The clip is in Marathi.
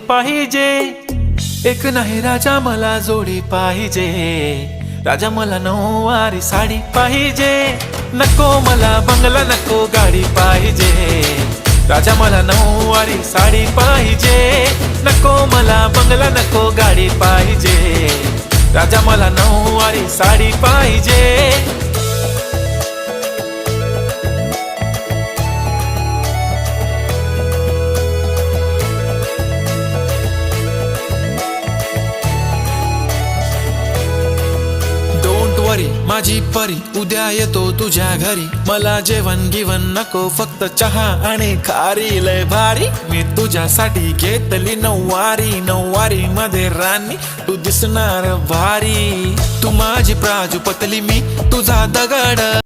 पाहिजे. एक नाही राजा मला जोडी पाहिजे. राजा मला नऊवारी साडी पाहिजे. नको मला बंगला नको गाडी पाहिजे. राजा मला नऊवारी साडी पाहिजे. नको मला बंगला नको गाडी पाहिजे. राजा मला नऊवारी साडी पाहिजे. माझी परी उद्या येतो तुझ्या घरी. मला जेवण गिवण नको फक्त चहा आणि खारी. लय भारी मी तुझ्यासाठी घेतली नऊवारी. नऊवारी मध्ये राणी तू दिसणार भारी. तू माझी प्राजू पतली मी तुझा दगड.